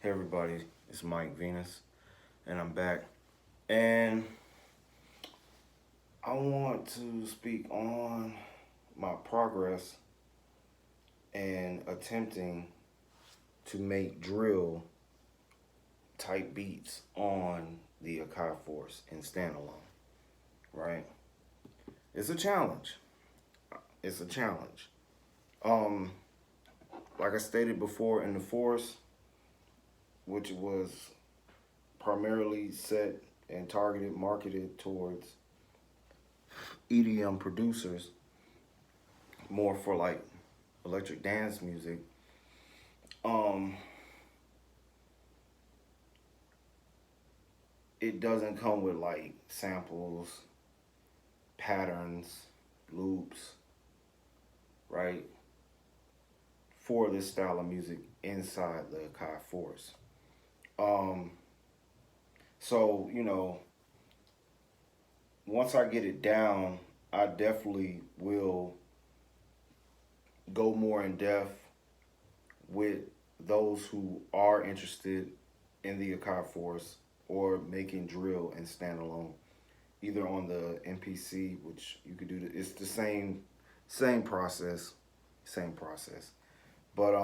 Hey everybody, it's Mike Venus, and I'm back. And I want to speak on my progress in attempting to make drill type beats on the Akai Force in standalone, right? It's a challenge. It's a challenge. Um, like I stated before, in the Force, which was primarily set and targeted, marketed towards EDM producers, more for like electric dance music. Um, it doesn't come with like samples, patterns, loops, right? For this style of music inside the Akai Force. Um, so once I get it down, I definitely will go more in depth with those who are interested in the Akai Force or making drill and standalone, either on the MPC, which you could do. It's the same process, same process. But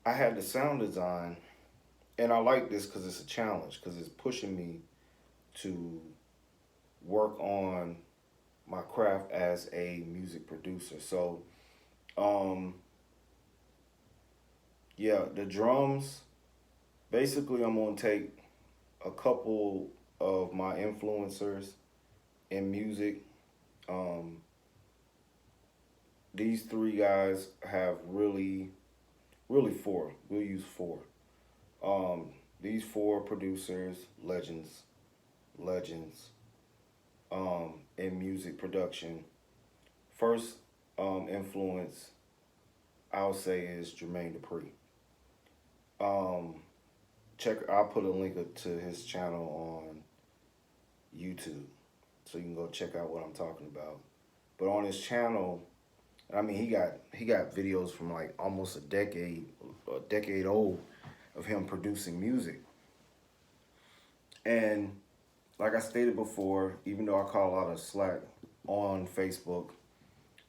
I had the sound design, and I like this because it's a challenge because it's pushing me to work on my craft as a music producer. So, um, yeah, the drums. Basically, I'm gonna take a couple of my influencers in music. Um, these three guys have really four. We'll use four. Um, these four producers, legends, in music production. First influence I'll say is Jermaine Dupri. Um, I'll put a link to his channel on YouTube, so you can go check out what I'm talking about. But on his channel, I mean, he got videos from like almost a decade old of him producing music. And like I stated before, even though I caught a lot of slack on Facebook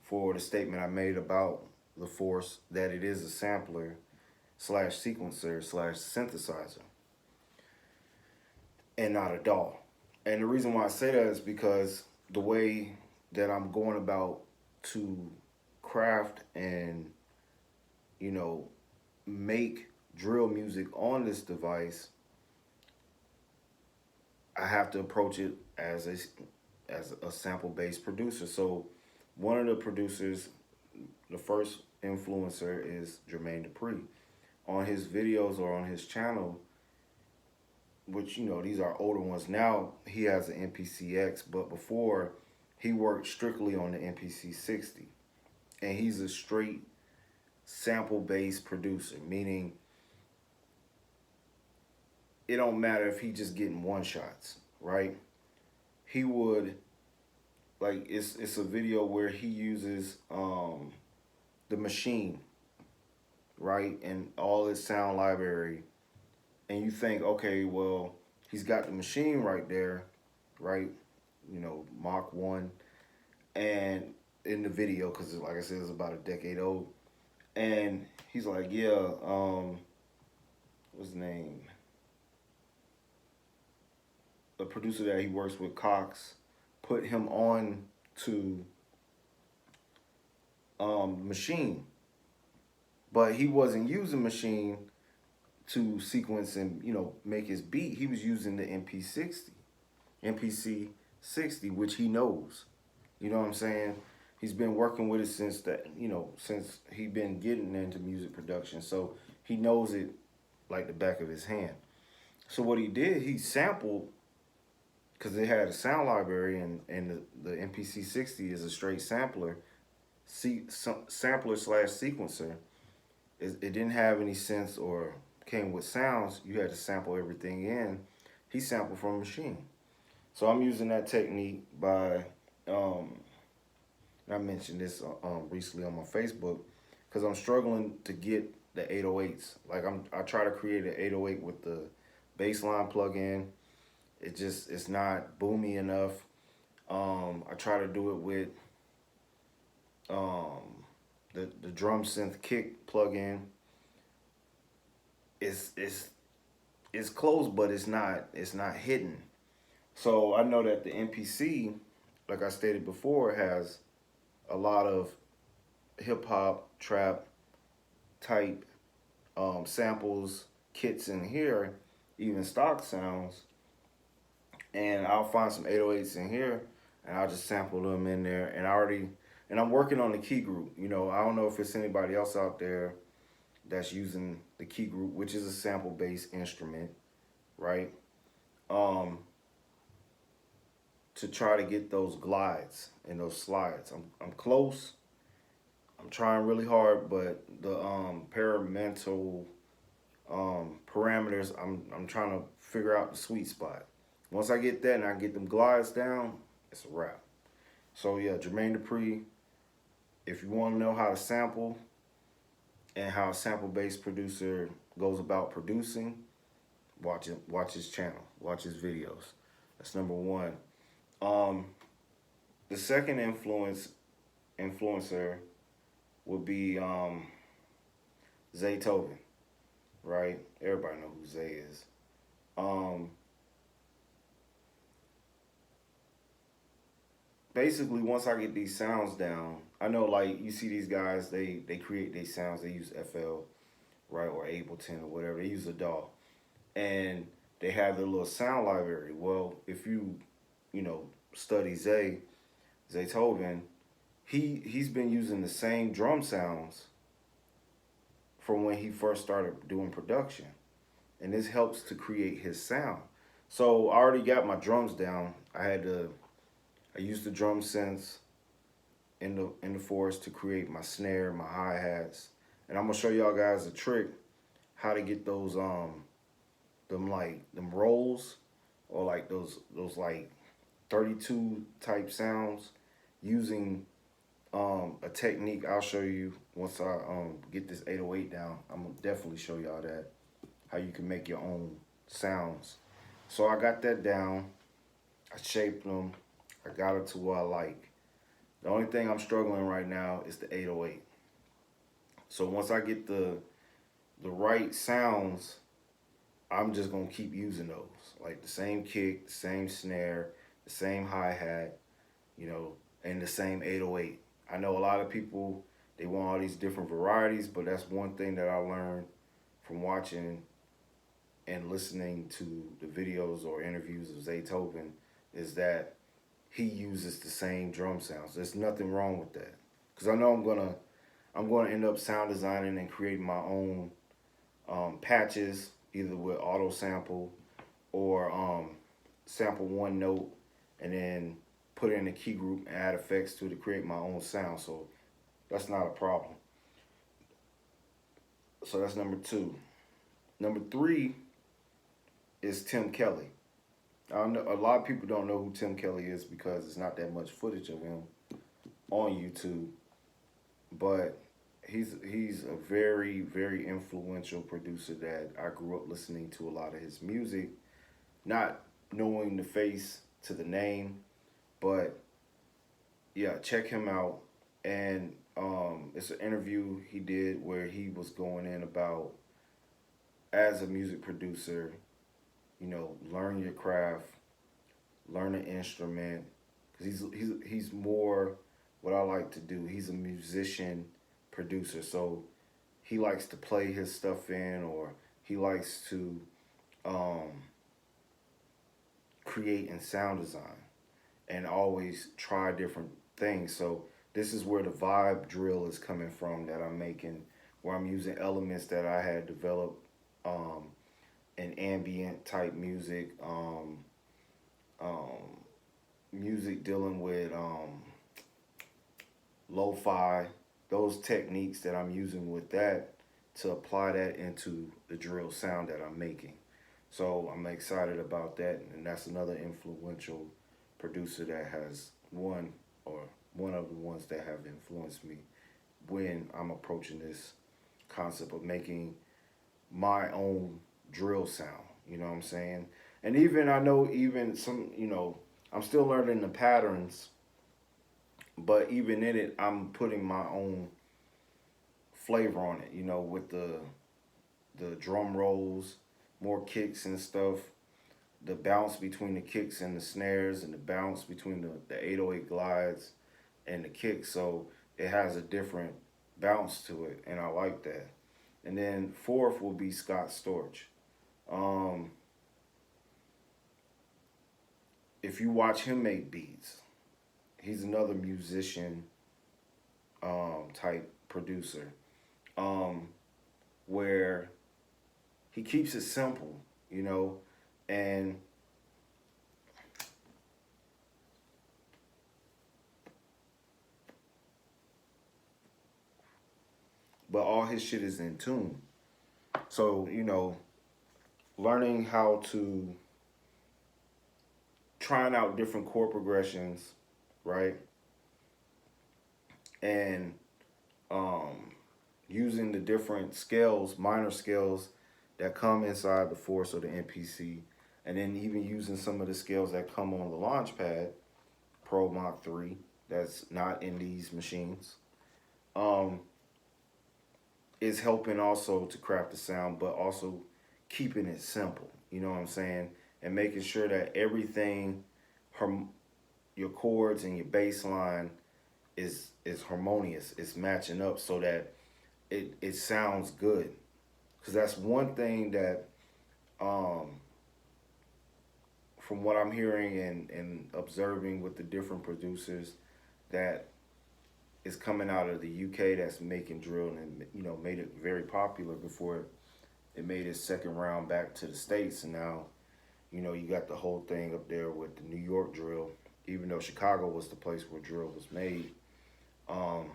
for the statement I made about the Force, that it is a sampler slash sequencer slash synthesizer and not a DAW. And the reason why I say that is because the way that I'm going about to craft and, you know, make drill music on this device, I have to approach it as a sample based producer. So one of the producers, the first influencer, is Jermaine Dupri. On his videos or on his channel, which these are older ones. Now he has an MPCX, but before he worked strictly on the MPC 60, and he's a straight sample based producer, meaning it don't matter if he just getting one shots, right? He would, like, it's a video where he uses the machine, right, and all his sound library, and you think, okay, well, he's got the machine right there, right? Mach 1, and in the video, because like I said, it's about a decade old, and he's like, yeah, what's his name? The producer that he works with, Cox, put him on to machine, but he wasn't using machine to sequence and make his beat. He was using the MPC 60, which he knows. You know what I'm saying? He's been working with it since he been getting into music production, so he knows it like the back of his hand. So what he did, he sampled, because it had a sound library, and the MPC 60 is a straight sampler, sampler slash sequencer. It didn't have any synths or came with sounds. You had to sample everything in. He sampled from a machine. So I'm using that technique by, I mentioned this recently on my Facebook, because I'm struggling to get the 808s. Like I try to create an 808 with the bassline plug-in. It's not boomy enough. I try to do it with um, the drum synth kick plug-in. It's it's close, but it's not hidden. So I know that the MPC, like I stated before, has a lot of hip hop, trap type samples, kits in here, even stock sounds, and I'll find some 808s in here, and I'll just sample them in there. And I'm working on the key group. You know, I don't know if it's anybody else out there that's using the key group, which is a sample based instrument, right? Um, to try to get those glides and those slides. I'm close. I'm trying really hard, but the parametric parameters, I'm trying to figure out the sweet spot. Once I get that and I get them glides down, it's a wrap. So yeah, Jermaine Dupri, if you want to know how to sample and how a sample-based producer goes about producing, watch his channel, watch his videos. That's number one. Um, the second influencer would be Zaytoven, right? Everybody know who Zay is. Um, Basically, once I get these sounds down, I know like you see these guys, they create these sounds. They use FL, right, or Ableton or whatever. They use a DAW, and they have their little sound library. Well, if you know, study Zaytoven, he's been using the same drum sounds from when he first started doing production, and this helps to create his sound. So I already got my drums down. I used the drum synths in the forest to create my snare, my hi hats, and I'm gonna show y'all guys a trick how to get those them rolls or like those like 32 type sounds using a technique I'll show you once I get this 808 down. I'm gonna definitely show y'all that how you can make your own sounds. So I got that down. I shaped them. I got it to what I like. The only thing I'm struggling right now is the 808. So once I get the right sounds, I'm just gonna keep using those. Like the same kick, the same snare, the same hi-hat, you know, and the same 808. I know a lot of people, they want all these different varieties, but that's one thing that I learned from watching and listening to the videos or interviews of Zaytoven is that he uses the same drum sounds. There's nothing wrong with that. Cause I know I'm gonna end up sound designing and creating my own patches, either with auto sample or sample one note and then put it in the key group and add effects to create my own sound. So that's not a problem. So that's number two. Number three is Tim Kelly. I know a lot of people don't know who Tim Kelly is because it's not that much footage of him on YouTube, but he's a very influential producer that I grew up listening to a lot of his music, not knowing the face to the name, but yeah, check him out. And it's an interview he did where he was going in about as a music producer, you know, learn your craft, learn an instrument, because he's more what I like to do. He's a musician producer, so he likes to play his stuff in, or he likes to create and sound design, and always try different things. So this is where the vibe drill is coming from that I'm making, where I'm using elements that I had developed in ambient type music, um, music dealing with lo-fi, those techniques that I'm using with that to apply that into the drill sound that I'm making. So I'm excited about that, and that's another influential producer that has one of the ones that have influenced me when I'm approaching this concept of making my own drill sound. You know what I'm saying? And even I know even some, I'm still learning the patterns, but even in it, I'm putting my own flavor on it. With the drum rolls, more kicks and stuff, the bounce between the kicks and the snares, and the bounce between the 808 glides and the kicks. So it has a different bounce to it, and I like that. And then fourth will be Scott Storch. Um, if you watch him make beats, he's another musician type producer, um, where he keeps it simple, and but all his shit is in tune. So, learning how to trying out different chord progressions, right? And um, using the different scales, minor scales that come inside the Force or the MPC, and then even using some of the scales that come on the Launchpad Pro Mach 3 that's not in these machines, um, is helping also to craft the sound, but also keeping it simple. You know what I'm saying? And making sure that everything, your chords and your bass line is harmonious. It's matching up so that it sounds good. Because that's one thing that, um, from what I'm hearing and observing with the different producers, that is coming out of the UK that's making drill and made it very popular before it made its second round back to the States. And now you got the whole thing up there with the New York drill, even though Chicago was the place where drill was made. Um,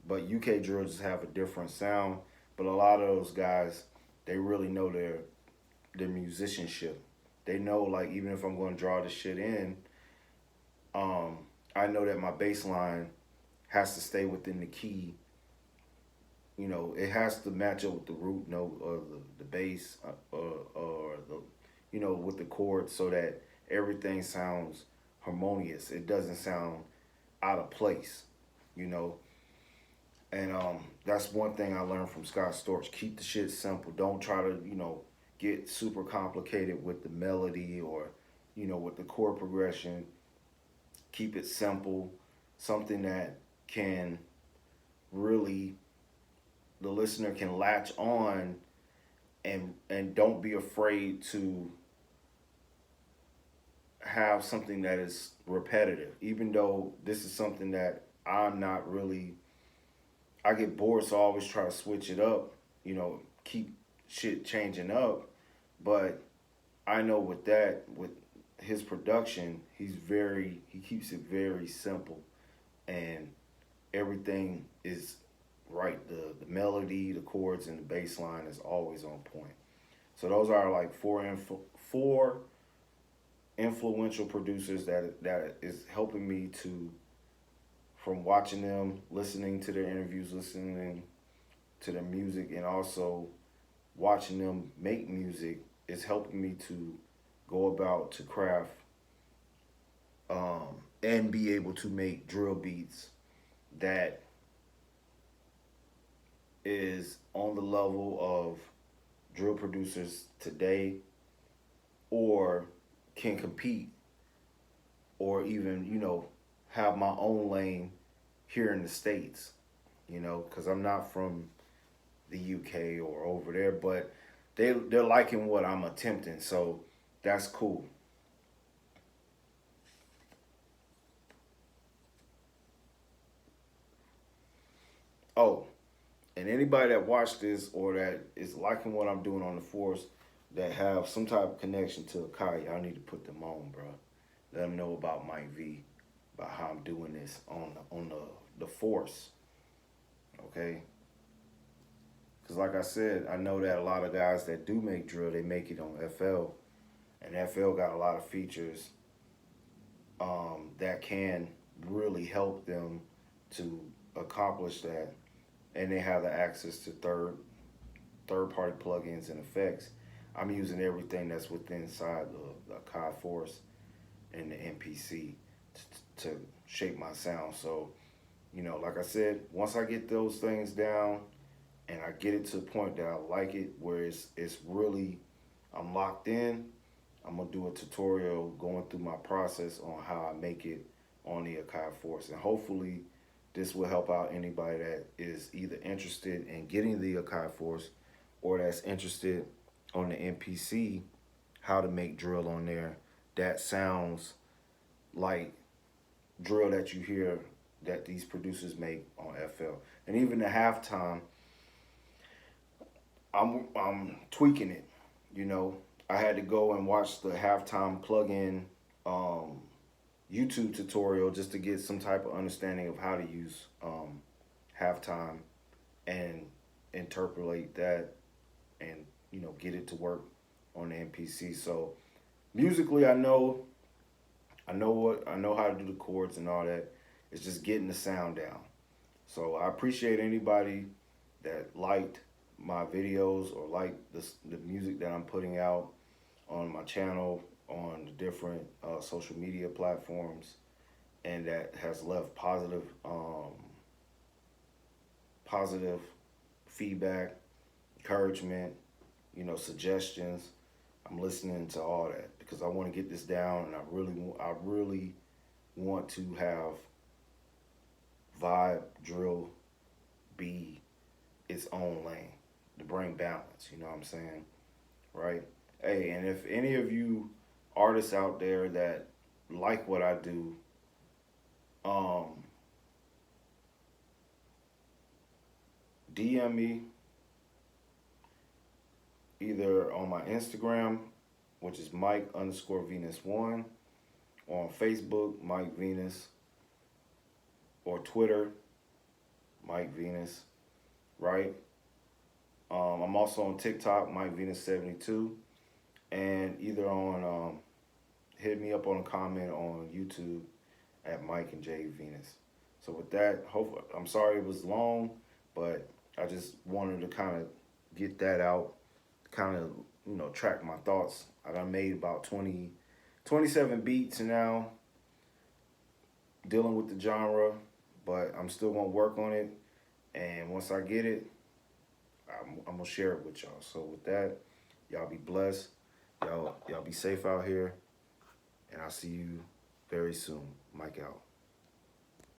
but UK drill just have a different sound. But a lot of those guys, they really know their musicianship. They know, like, even if I'm going to draw this shit in, um, I know that my bass line has to stay within the key. It has to match up with the root note or the bass, or with the chords, so that everything sounds harmonious. It doesn't sound out of place, you know. And that's one thing I learned from Scott Storch. Keep the shit simple. Don't try to, get super complicated with the melody or, with the chord progression. Keep it simple. Something that can really, the listener can latch on, and don't be afraid to have something that is repetitive. Even though this is something that I'm not really, I get bored, so I always try to switch it up, keep shit changing up. But I know with his production, he keeps it very simple, and everything is right. The melody, the chords, and the bass line is always on point. So those are like four influential producers that is helping me to, from watching them, listening to their interviews, listening to their music, and also watching them make music, is helping me to go about to craft, and be able to make drill beats that is on the level of drill producers today, or can compete, or even, have my own lane here in the States, because I'm not from the UK or over there, but they're liking what I'm attempting, so that's cool. Oh, and anybody that watched this or that is liking what I'm doing on the force, that have some type of connection to Akai, I need to put them on, bro. Let them know about Mike V, about how I'm doing this on the force, okay? Because like I said, I know that a lot of guys that do make drill, they make it on FL, and FL got a lot of features, that can really help them to accomplish that. and they have the access to third party plugins and effects. I'm using everything that's within inside the Akai Force and the MPC to shape my sound. So, like I said, once I get those things down and I get it to the point that I like it, where it's really I'm locked in, I'm gonna do a tutorial going through my process on how I make it on the Akai Force, and hopefully this will help out anybody that is either interested in getting the Akai Force or that's interested on the MPC, how to make drill on there that sounds like drill that you hear that these producers make on FL. And even the halftime, I'm tweaking it. You know, I had to go and watch the halftime plugin YouTube tutorial just to get some type of understanding of how to use halftime and interpolate that and get it to work on the MPC. So musically, I know how to do the chords and all that. It's just getting the sound down. So I appreciate anybody that liked my videos or liked the music that I'm putting out on my channel, on the different social media platforms, and that has left positive feedback, encouragement, suggestions. I'm listening to all that because I want to get this down, and I really want to have vibe drill be its own lane to bring balance. You know what I'm saying, right? Hey, and if any of you artists out there that like what I do, DM me either on my Instagram, which is Mike_Venus1, or on Facebook, Mike Venus, or Twitter, Mike Venus, right? I'm also on TikTok, Mike Venus72, and either on hit me up on a comment on YouTube at Mike and J Venus. So with that, I'm sorry it was long, but I just wanted to kind of get that out, kind of track my thoughts. I done made about 27 beats now, dealing with the genre, but I'm still gonna work on it, and once I get it, I'm gonna share it with y'all. So with that, y'all be blessed, y'all be safe out here, and I'll see you very soon. Mike out.